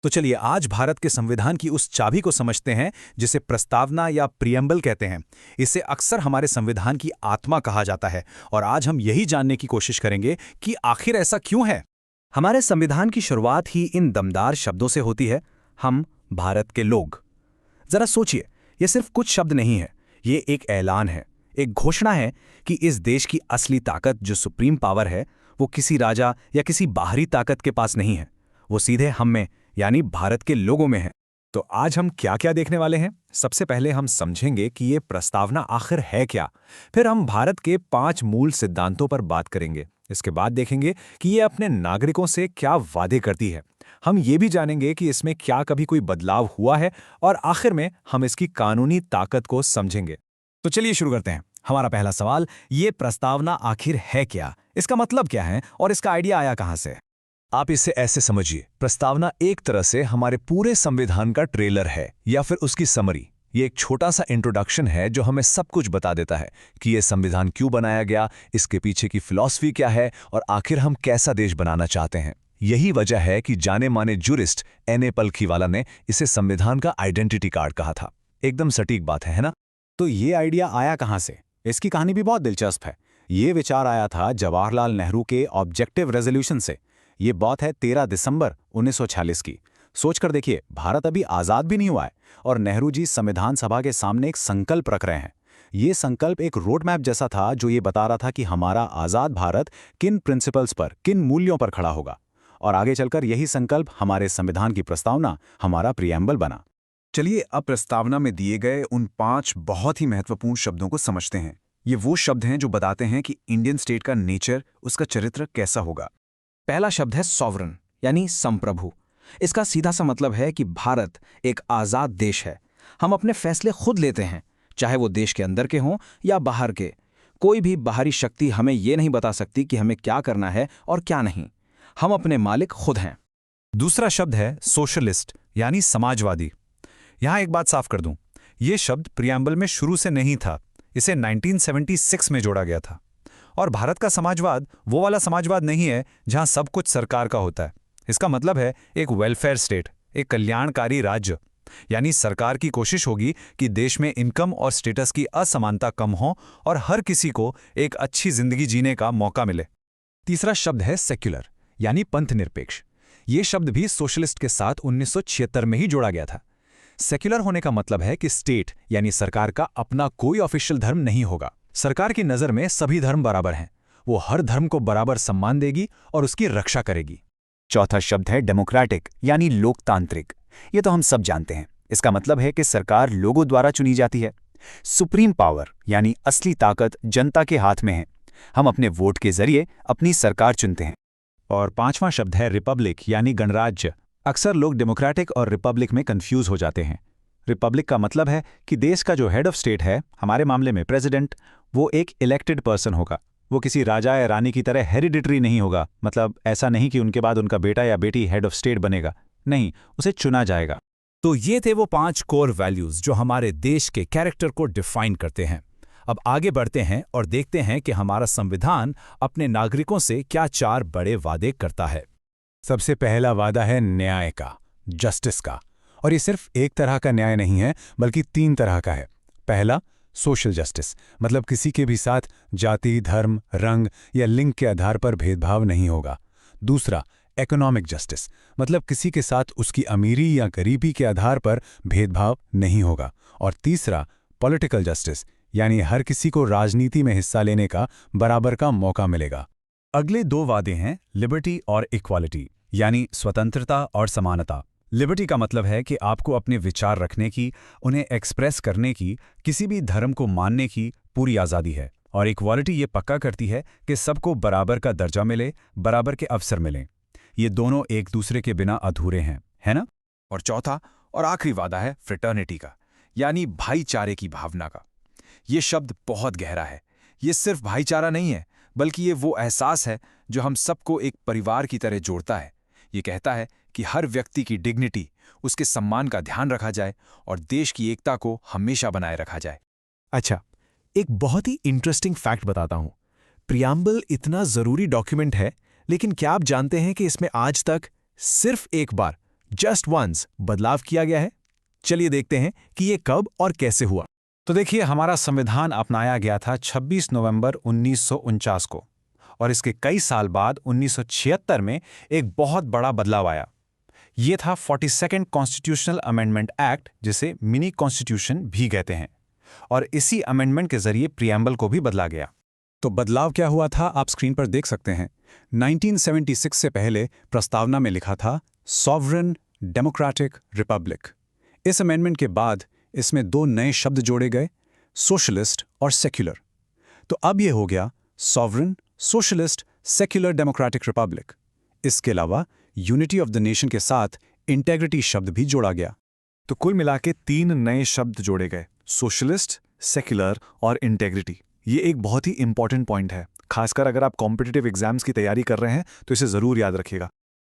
तो चलिए आज भारत के संविधान की उस चाबी को समझते हैं जिसे प्रस्तावना या प्रियम्बल कहते हैं। इसे अक्सर हमारे संविधान की आत्मा कहा जाता है और आज हम यही जानने की कोशिश करेंगे कि आखिर ऐसा क्यों है। हमारे संविधान की शुरुआत ही इन दमदार शब्दों से होती है, हम भारत के लोग। जरा सोचिए, ये सिर्फ कुछ शब्द नहीं है, ये एक ऐलान है, एक घोषणा है कि इस देश की असली ताकत जो सुप्रीम पावर है वो किसी राजा या किसी बाहरी ताकत के पास नहीं है, वो सीधे हम में यानी भारत के लोगों में है। तो आज हम क्या क्या देखने वाले हैं? सबसे पहले हम समझेंगे कि ये प्रस्तावना आखिर है क्या। फिर हम भारत के 5 मूल सिद्धांतों पर बात करेंगे। इसके बाद देखेंगे कि ये अपने नागरिकों से क्या वादे करती है। हम ये भी जानेंगे कि इसमें क्या कभी कोई बदलाव हुआ है और आखिर में हम इसकी कानूनी ताकत को समझेंगे। तो चलिए शुरू करते हैं। हमारा पहला सवाल, ये प्रस्तावना आखिर है क्या? इसका मतलब क्या है और इसका आइडिया आया कहां से? आप इसे ऐसे समझिए, प्रस्तावना एक तरह से हमारे पूरे संविधान का ट्रेलर है या फिर उसकी समरी। ये एक छोटा सा इंट्रोडक्शन है जो हमें सब कुछ बता देता है कि ये संविधान क्यों बनाया गया, इसके पीछे की फिलॉसफी क्या है और आखिर हम कैसा देश बनाना चाहते हैं। यही वजह है कि जाने माने जूरिस्ट N.A. पलखीवाला ने इसे संविधान का आइडेंटिटी कार्ड कहा था। एकदम सटीक बात है ना? तो ये आइडिया आया कहां से? इसकी कहानी भी बहुत दिलचस्प है। ये विचार आया था जवाहरलाल नेहरू के ऑब्जेक्टिव रेजोल्यूशन से। ये बात है 13 दिसंबर 1946 की। सोचकर देखिए, भारत अभी आज़ाद भी नहीं हुआ है और नेहरू जी संविधान सभा के सामने एक संकल्प रख रहे हैं। ये संकल्प एक रोड मैप जैसा था जो ये बता रहा था कि हमारा आज़ाद भारत किन प्रिंसिपल्स पर, किन मूल्यों पर खड़ा होगा। और आगे चलकर यही संकल्प हमारे संविधान की प्रस्तावना, हमारा प्रियम्बल बना। चलिए अब प्रस्तावना में दिए गए उन 5 बहुत ही महत्वपूर्ण शब्दों को समझते हैं। ये वो शब्द हैं जो बताते हैं कि इंडियन स्टेट का नेचर, उसका चरित्र कैसा होगा। पहला शब्द है सॉवरन यानी संप्रभु। इसका सीधा सा मतलब है कि भारत एक आज़ाद देश है। हम अपने फैसले खुद लेते हैं, चाहे वो देश के अंदर के हों या बाहर के। कोई भी बाहरी शक्ति हमें ये नहीं बता सकती कि हमें क्या करना है और क्या नहीं। हम अपने मालिक खुद हैं। दूसरा शब्द है सोशलिस्ट यानी समाजवादी। यहां एक बात साफ कर दूं, यह शब्द प्रियम्बल में शुरू से नहीं था, इसे 1976 में जोड़ा गया था। और भारत का समाजवाद वो वाला समाजवाद नहीं है जहां सब कुछ सरकार का होता है। इसका मतलब है एक वेलफेयर स्टेट, एक कल्याणकारी राज्य। यानी सरकार की कोशिश होगी कि देश में इनकम और स्टेटस की असमानता कम हो और हर किसी को एक अच्छी जिंदगी जीने का मौका मिले। तीसरा शब्द है सेक्युलर यानी पंथनिरपेक्ष। ये शब्द भी सोशलिस्ट के साथ 1976 में ही जोड़ा गया था। सेक्युलर होने का मतलब है कि स्टेट यानी सरकार का अपना कोई ऑफिशियल धर्म नहीं होगा। सरकार की नज़र में सभी धर्म बराबर हैं। वो हर धर्म को बराबर सम्मान देगी और उसकी रक्षा करेगी। चौथा शब्द है डेमोक्रेटिक यानी लोकतांत्रिक। ये तो हम सब जानते हैं। इसका मतलब है कि सरकार लोगों द्वारा चुनी जाती है। सुप्रीम पावर यानी असली ताकत जनता के हाथ में है। हम अपने वोट के जरिए अपनी सरकार चुनते हैं। और पांचवां शब्द है रिपब्लिक यानी गणराज्य। अक्सर लोग डेमोक्रेटिक और रिपब्लिक में कंफ्यूज हो जाते हैं। रिपब्लिक का मतलब है कि देश का जो हेड ऑफ स्टेट है, हमारे मामले में प्रेसिडेंट, वो एक इलेक्टेड पर्सन होगा। वो किसी राजा या रानी की तरह हेरिडिटरी नहीं होगा। मतलब ऐसा नहीं कि उनके बाद उनका बेटा या बेटी हेड ऑफ स्टेट बनेगा। नहीं, उसे चुना जाएगा। तो ये थे वो 5 कोर वैल्यूज जो हमारे देश के कैरेक्टर को डिफाइन करते हैं। अब आगे बढ़ते हैं और देखते हैं कि हमारा संविधान अपने नागरिकों से क्या 4 बड़े वादे करता है। सबसे पहला वादा है न्याय का, जस्टिस का। और ये सिर्फ एक तरह का न्याय नहीं है, बल्कि 3 तरह का है। पहला, सोशल जस्टिस, मतलब किसी के भी साथ जाति, धर्म, रंग या लिंग के आधार पर भेदभाव नहीं होगा। दूसरा, इकोनॉमिक जस्टिस, मतलब किसी के साथ उसकी अमीरी या गरीबी के आधार पर भेदभाव नहीं होगा। और तीसरा, पॉलिटिकल जस्टिस, यानी हर किसी को राजनीति में हिस्सा लेने का बराबर का मौका मिलेगा। अगले 2 वादे हैं लिबर्टी और इक्वालिटी, यानी स्वतंत्रता और समानता। लिबर्टी का मतलब है कि आपको अपने विचार रखने की, उन्हें एक्सप्रेस करने की, किसी भी धर्म को मानने की पूरी आज़ादी है। और इक्वालिटी ये पक्का करती है कि सबको बराबर का दर्जा मिले, बराबर के अवसर मिलें। ये दोनों एक दूसरे के बिना अधूरे हैं, है ना? और चौथा और आखिरी वादा है फ्रेटर्निटी का, यानी भाईचारे की भावना का। ये शब्द बहुत गहरा है। ये सिर्फ भाईचारा नहीं है, बल्कि ये वो एहसास है जो हम सबको एक परिवार की तरह जोड़ता है। ये कहता है कि हर व्यक्ति की डिग्निटी, उसके सम्मान का ध्यान रखा जाए और देश की एकता को हमेशा बनाए रखा जाए। अच्छा, एक बहुत ही इंटरेस्टिंग फैक्ट बताता हूं। प्रियम्बल इतना जरूरी डॉक्यूमेंट है, लेकिन क्या आप जानते हैं कि इसमें आज तक सिर्फ एक बार जस्ट वंस बदलाव किया गया है। चलिए देखते हैं कि ये कब और कैसे हुआ। तो देखिए, हमारा संविधान अपनाया गया था 26 नवंबर 1949 को, और इसके कई साल बाद 1976 में एक बहुत बड़ा बदलाव आया। ये था 42nd कॉन्स्टिट्यूशनल अमेंडमेंट एक्ट, जिसे मिनी कॉन्स्टिट्यूशन भी कहते हैं, और इसी अमेंडमेंट के जरिए प्रियम्बल को भी बदला गया। तो बदलाव क्या हुआ था, आप स्क्रीन पर देख सकते हैं। 1976 से पहले प्रस्तावना में लिखा था सॉवरेन डेमोक्रेटिक रिपब्लिक। इस अमेंडमेंट के बाद इसमें 2 नए शब्द जोड़े गए, सोशलिस्ट और सेक्युलर। तो अब ये हो गया sovereign socialist secular democratic Republic. इसके अलावा यूनिटी ऑफ द नेशन के साथ इंटेग्रिटी शब्द भी जोड़ा गया। तो कुल मिला के 3 नए शब्द जोड़े गए, सोशलिस्ट, सेक्युलर और इंटेग्रिटी। ये एक बहुत ही इंपॉर्टेंट पॉइंट है, खासकर अगर आप कॉम्पिटिटिव एग्जाम्स की तैयारी कर रहे हैं तो इसे जरूर याद रखिएगा।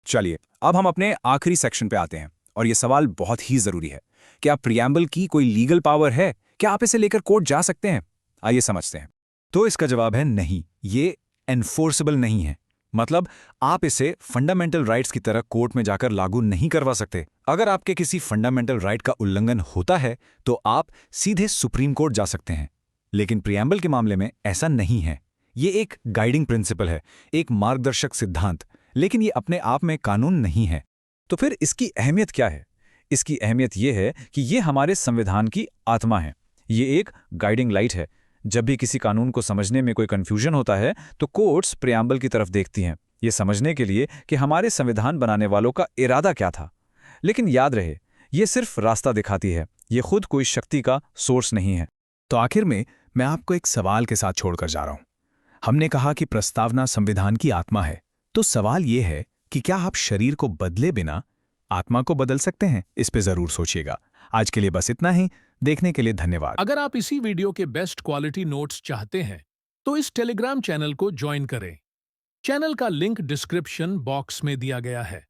चलिए अब हम अपने आखिरी सेक्शन पे आते हैं, और ये सवाल बहुत ही जरूरी है। क्या प्रियम्बल की कोई लीगल पावर है? क्या आप इसे लेकर कोर्ट जा सकते हैं? आइए समझते हैं। तो इसका जवाब है नहीं, ये एनफोर्सेबल नहीं है। मतलब आप इसे फंडामेंटल राइट्स की तरह कोर्ट में जाकर लागू नहीं करवा सकते। अगर आपके किसी फंडामेंटल राइट का उल्लंघन होता है तो आप सीधे सुप्रीम कोर्ट जा सकते हैं, लेकिन प्रियम्बल के मामले में ऐसा नहीं है। ये एक गाइडिंग प्रिंसिपल है, एक मार्गदर्शक सिद्धांत, लेकिन ये अपने आप में कानून नहीं है। तो फिर इसकी अहमियत क्या है? इसकी अहमियत ये है कि ये हमारे संविधान की आत्मा है। ये एक गाइडिंग लाइट है। जब भी किसी कानून को समझने में कोई कन्फ्यूजन होता है तो कोर्ट्स प्रियम्बल की तरफ देखती हैं, ये समझने के लिए कि हमारे संविधान बनाने वालों का इरादा क्या था। लेकिन याद रहे, ये सिर्फ रास्ता दिखाती है, ये खुद कोई शक्ति का सोर्स नहीं है। तो आखिर में मैं आपको एक सवाल के साथ छोड़कर जा रहा हूं। हमने कहा कि प्रस्तावना संविधान की आत्मा है, तो सवाल यह है कि क्या आप शरीर को बदले बिना आत्मा को बदल सकते हैं? इस पे जरूर सोचिएगा। आज के लिए बस इतना ही। देखने के लिए धन्यवाद। अगर आप इसी वीडियो के बेस्ट क्वालिटी नोट्स चाहते हैं तो इस टेलीग्राम चैनल को ज्वाइन करें। चैनल का लिंक डिस्क्रिप्शन बॉक्स में दिया गया है।